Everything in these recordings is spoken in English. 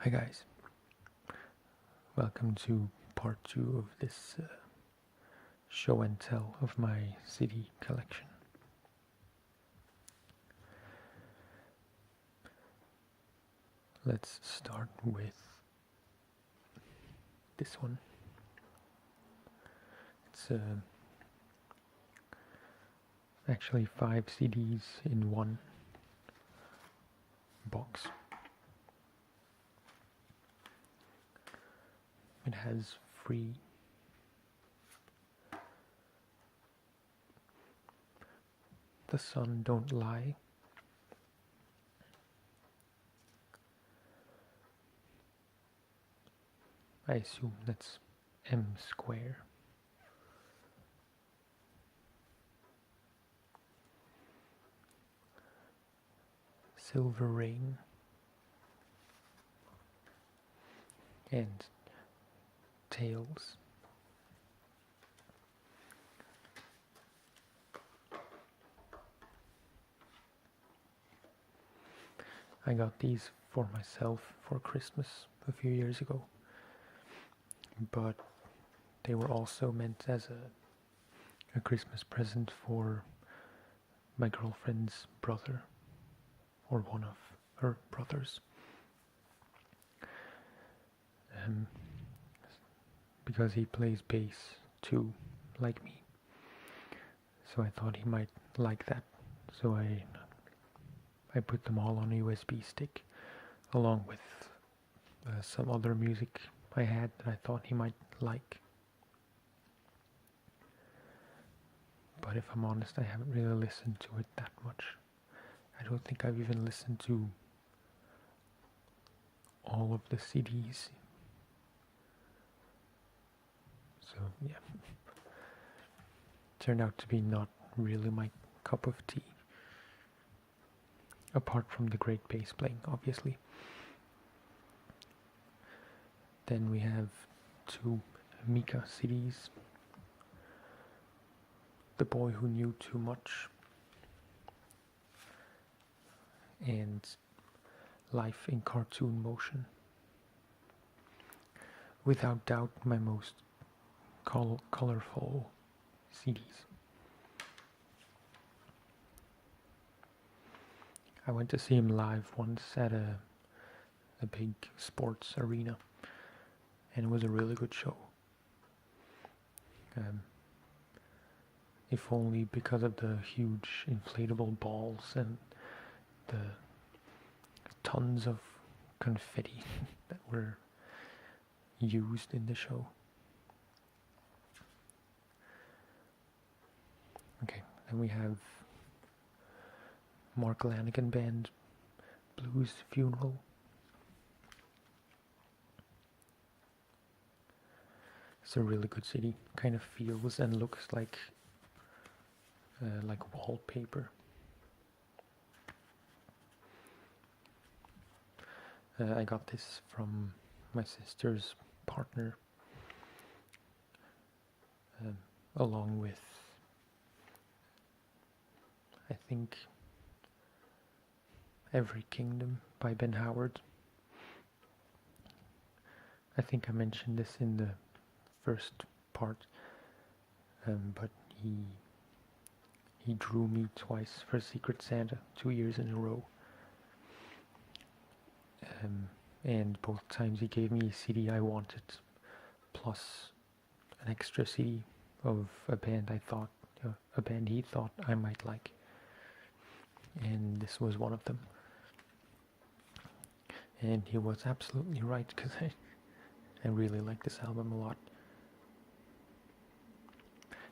Hi guys, welcome to part 2 of this show and tell of my CD collection. Let's start with this one. It's actually 5 CDs in one box. It has free The Sun Don't Lie, I assume that's M Square, Silver Rain, and Tales. I got these for myself for Christmas a few years ago, but they were also meant as a Christmas present for my girlfriend's brother, or one of her brothers, because he plays bass too, like me. So I thought he might like that. So I put them all on a USB stick, along with some other music I had that I thought he might like. But if I'm honest, I haven't really listened to it that much. I don't think I've even listened to all of the CDs. So yeah, turned out to be not really my cup of tea. Apart from the great bass playing, obviously. Then we have 2 Mika CDs. The Boy Who Knew Too Much and Life in Cartoon Motion. Without doubt, my most colorful CDs. I went to see him live once at a big sports arena, and it was a really good show. If only because of the huge inflatable balls and the tons of confetti that were used in the show. Okay, then we have Mark Lanigan Band, Blues Funeral. It's a really good CD. Kind of feels and looks like wallpaper. I got this from my sister's partner, along with, I think, Every Kingdom by Ben Howard. I think I mentioned this in the first part, but he drew me twice for Secret Santa, 2 years in a row. And both times he gave me a CD I wanted, plus an extra CD of a band he thought I might like. And this was one of them. And he was absolutely right, because I really like this album a lot.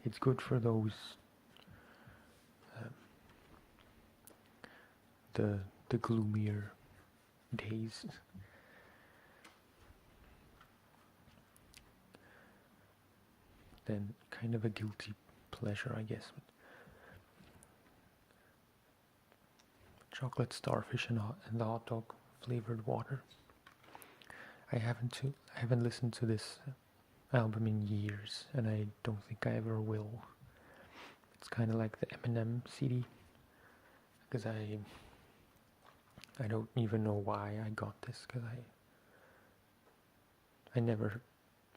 It's good for those the gloomier days. Then kind of a guilty pleasure, I guess. Chocolate Starfish and the Hot Dog Flavored Water. I haven't listened to this album in years, and I don't think I ever will. It's kind of like the Eminem CD, because I don't even know why I got this, because I never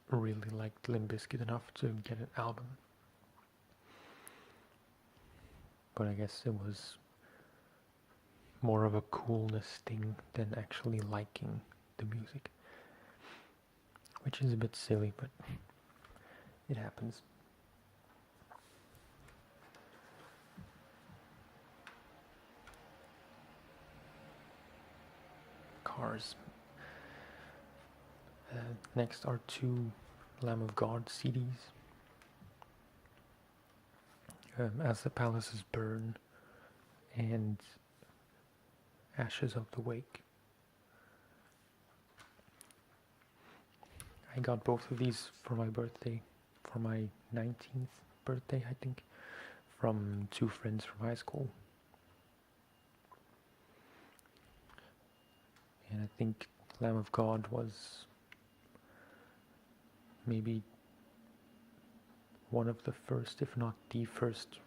really liked Limp Bizkit enough to get an album. But I guess it was more of a coolness thing than actually liking the music. Which is a bit silly, but it happens. Cars. Next are two Lamb of God CDs. As the Palaces Burn and Ashes of the Wake. I got both of these for my birthday, for my 19th birthday, I think, from two friends from high school. And I think Lamb of God was maybe one of the first, if not the first,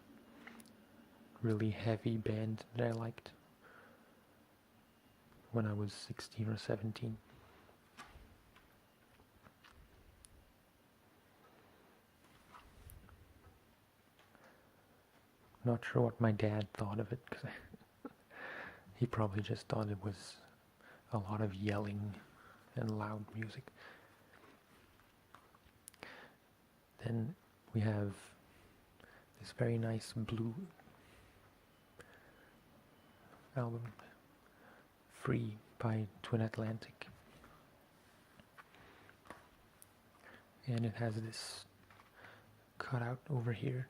really heavy band that I liked when I was 16 or 17. Not sure what my dad thought of it, because he probably just thought it was a lot of yelling and loud music. Then we have this very nice blue album, Free by Twin Atlantic. And it has this cutout over here,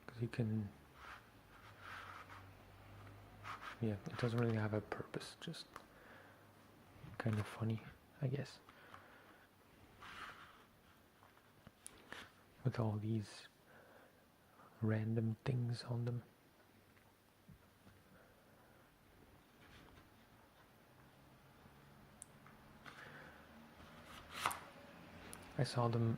because you can, yeah, it doesn't really have a purpose, just kind of funny, I guess. With all these random things on them. I saw them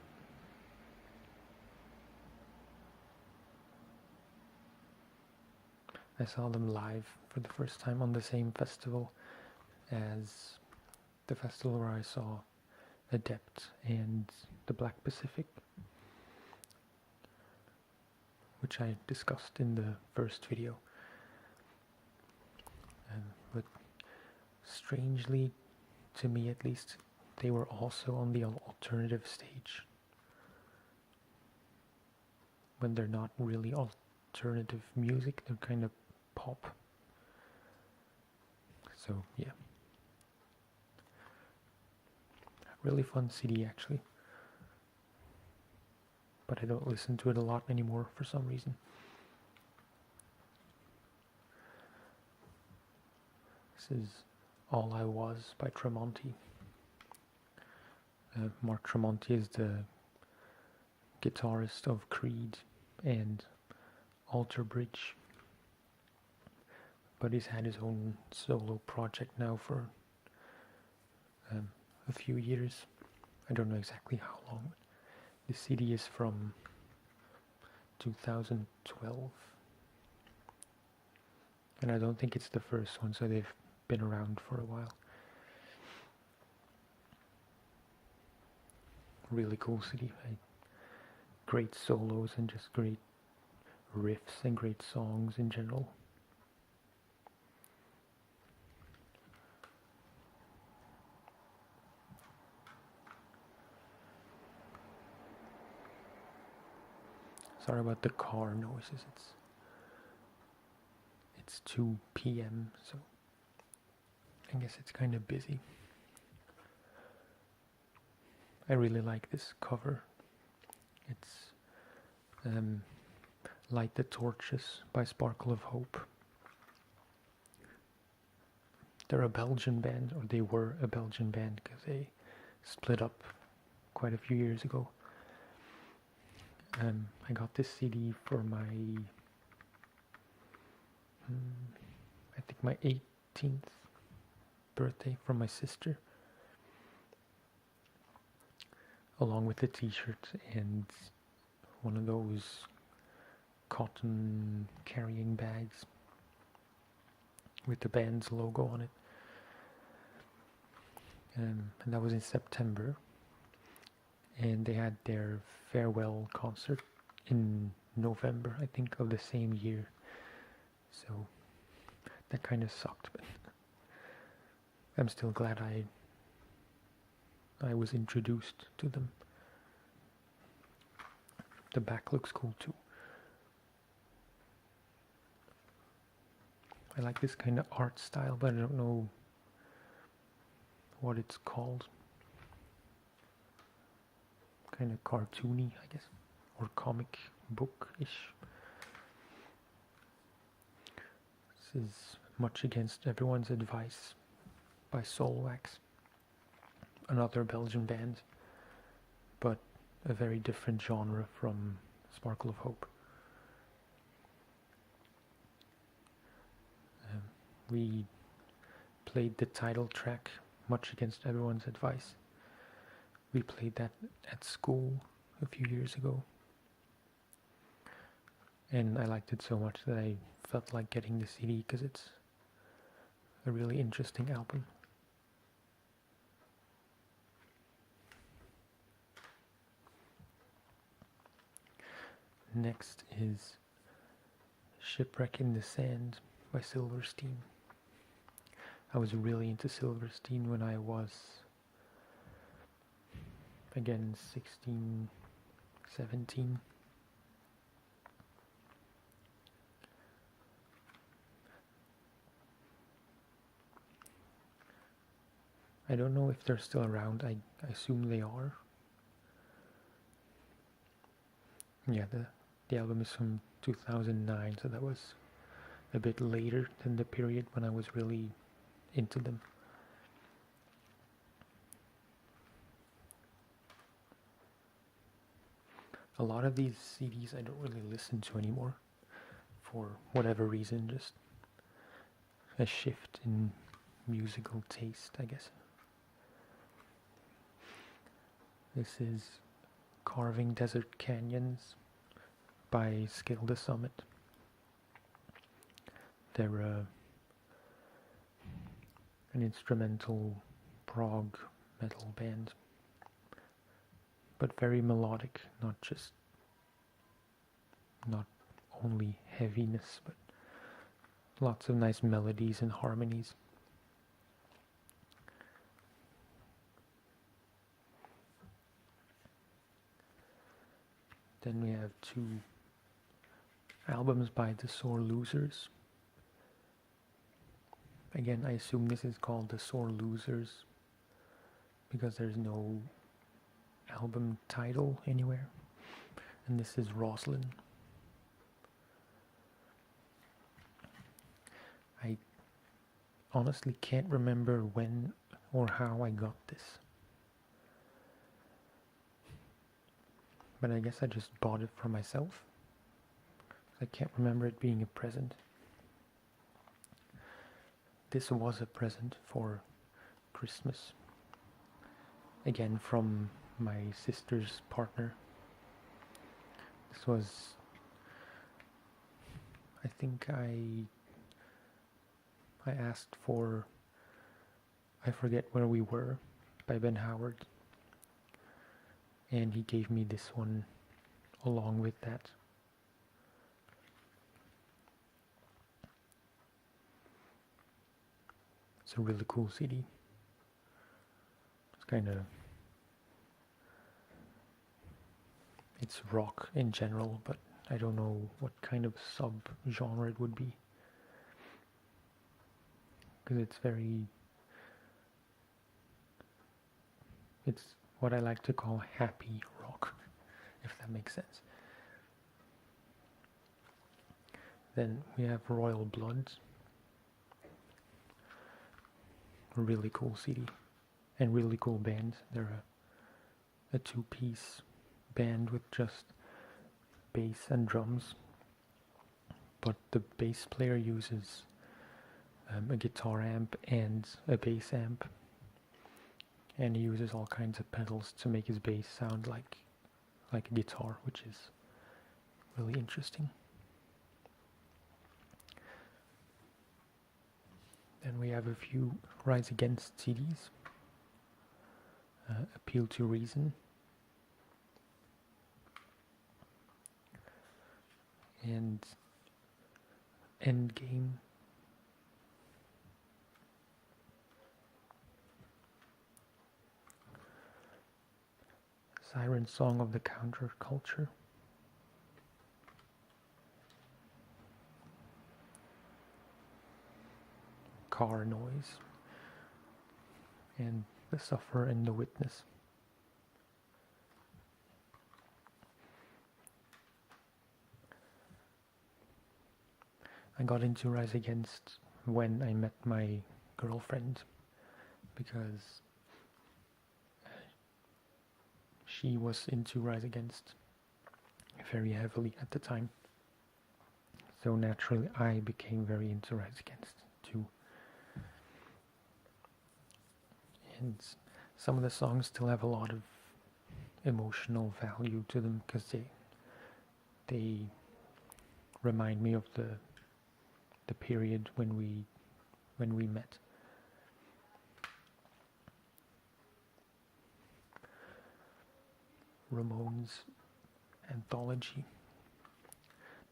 live for the first time on the same festival as the festival where I saw Adept and the Black Pacific, which I discussed in the first video. But strangely, to me at least, they were also on the alternative stage, when they're not really alternative music, they're kind of pop. So yeah, really fun CD actually, but I don't listen to it a lot anymore for some reason. This is All I Was by Tremonti. Mark Tremonti is the guitarist of Creed and Alter Bridge, but he's had his own solo project now for a few years. I don't know exactly how long. The CD is from 2012, and I don't think it's the first one, so they've been around for a while. Really cool CD. Great solos and just great riffs and great songs in general. Sorry about the car noises. It's 2 p.m. so I guess it's kind of busy. I really like this cover. It's Light the Torches by Sparkle of Hope. They're a Belgian band, or they were a Belgian band, because they split up quite a few years ago. I got this CD for my, I think my 18th birthday from my sister, along with a t-shirt and one of those cotton carrying bags with the band's logo on it. And that was in September, and they had their farewell concert in November, I think, of the same year. So that kind of sucked, but I'm still glad I was introduced to them. The back looks cool too. I like this kind of art style, but I don't know what it's called. Kind of cartoony, I guess, or comic book-ish. This is Much Against Everyone's Advice by Soulwax, another Belgian band, but a very different genre from Sparkle of Hope. We played the title track, Much Against Everyone's Advice. We played that at school a few years ago, and I liked it so much that I felt like getting the CD because it's a really interesting album. Next is Shipwreck in the Sand by Silverstein. I was really into Silverstein when I was, again, 16, 17. I don't know if they're still around. I assume they are. Yeah, the album is from 2009, so that was a bit later than the period when I was really into them. A lot of these CDs I don't really listen to anymore, for whatever reason, just a shift in musical taste, I guess. This is Carving Desert Canyons by Scale the Summit. They're an instrumental prog metal band, but very melodic, not only heaviness, but lots of nice melodies and harmonies. Then we have two albums by the Sore Losers. Again, I assume this is called the Sore Losers because there's no album title anywhere. And this is Roslyn. I honestly can't remember when or how I got this, but I guess I just bought it for myself. I can't remember it being a present. This was a present for Christmas, again from my sister's partner. This was, I think I asked for I Forget Where We Were by Ben Howard, and he gave me this one along with that. It's a really cool CD. It's rock in general, but I don't know what kind of sub-genre it would be, because it's what I like to call happy rock, if that makes sense. Then we have Royal Blood, a really cool CD and really cool band. They're a two-piece band with just bass and drums, but the bass player uses a guitar amp and a bass amp, and he uses all kinds of pedals to make his bass sound like a guitar, which is really interesting. Then we have a few Rise Against CDs. Appeal to Reason and Endgame. Siren Song of the Counterculture. Car Noise. And The Sufferer and the Witness. I got into Rise Against when I met my girlfriend, because she was into Rise Against very heavily at the time. So naturally I became very into Rise Against too. And some of the songs still have a lot of emotional value to them, because they remind me of the period when we met. Ramones Anthology.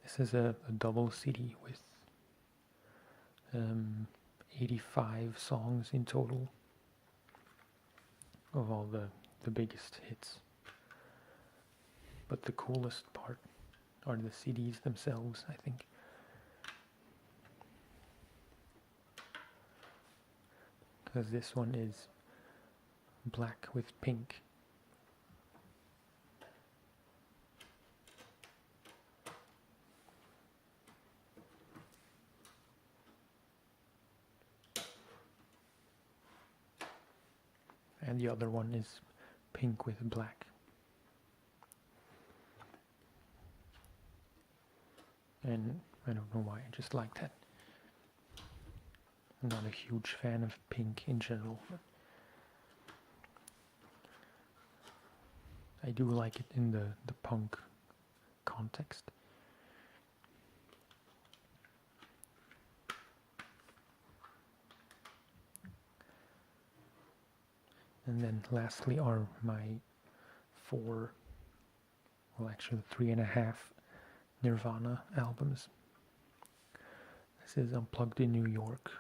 This is a double CD with 85 songs in total of all the biggest hits. But the coolest part are the CDs themselves, I think. Because this one is black with pink. And the other one is pink with black. And I don't know why, I just like that. I'm not a huge fan of pink in general, but I do like it in the punk context. And then lastly are my 4, well actually 3.5 Nirvana albums. This is Unplugged in New York,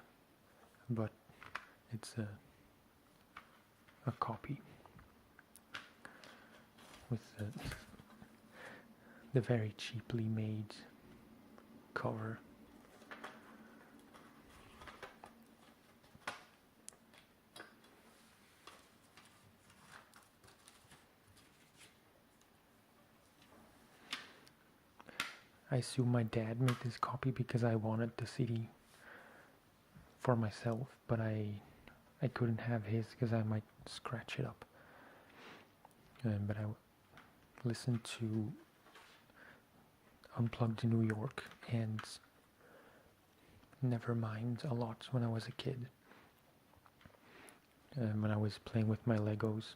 but it's a copy with the very cheaply made cover. I assume my dad made this copy because I wanted the CD for myself, but I couldn't have his because I might scratch it up. But I listened to Unplugged in New York and Nevermind a lot when I was a kid. When I was playing with my Legos.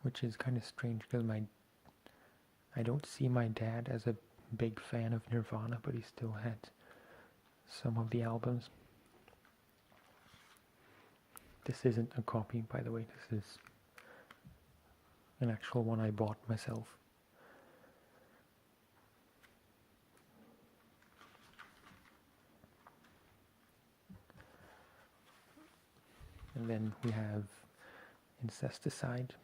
Which is kind of strange because I don't see my dad as a big fan of Nirvana, but he still had some of the albums. This isn't a copy, by the way, this is an actual one I bought myself. And then we have Incesticide.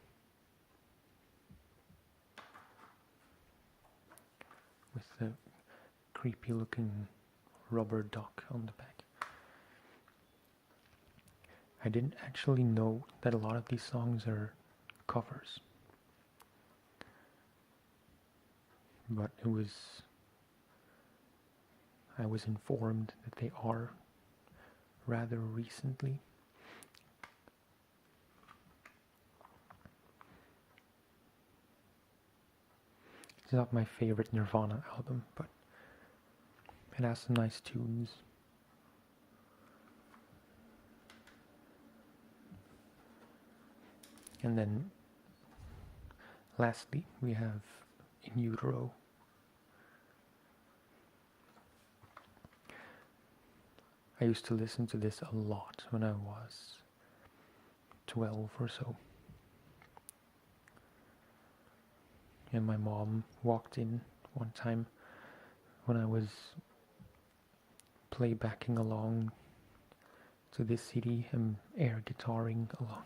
With the creepy looking rubber duck on the back. I didn't actually know that a lot of these songs are covers. But I was informed that they are rather recently. It's not my favorite Nirvana album, but it has some nice tunes. And then lastly we have In Utero. I used to listen to this a lot when I was 12 or so. and my mom walked in one time when I was playbacking along to this CD and air guitaring along.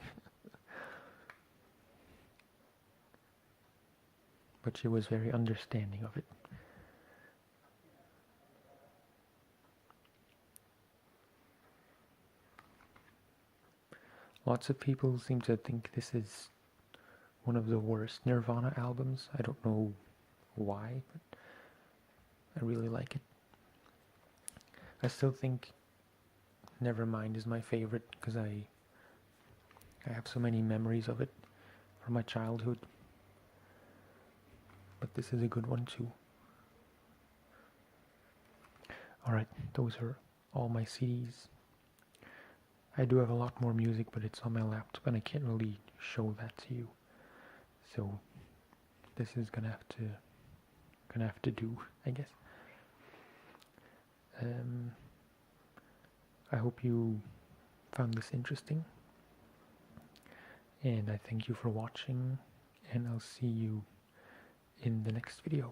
But she was very understanding of it. Lots of people seem to think this is one of the worst Nirvana albums. I don't know why, but I really like it. I still think Nevermind is my favorite because I have so many memories of it from my childhood. But this is a good one too. Alright, those are all my CDs. I do have a lot more music, but it's on my laptop and I can't really show that to you. So this is gonna have to do, I guess. I hope you found this interesting, and I thank you for watching, and I'll see you in the next video.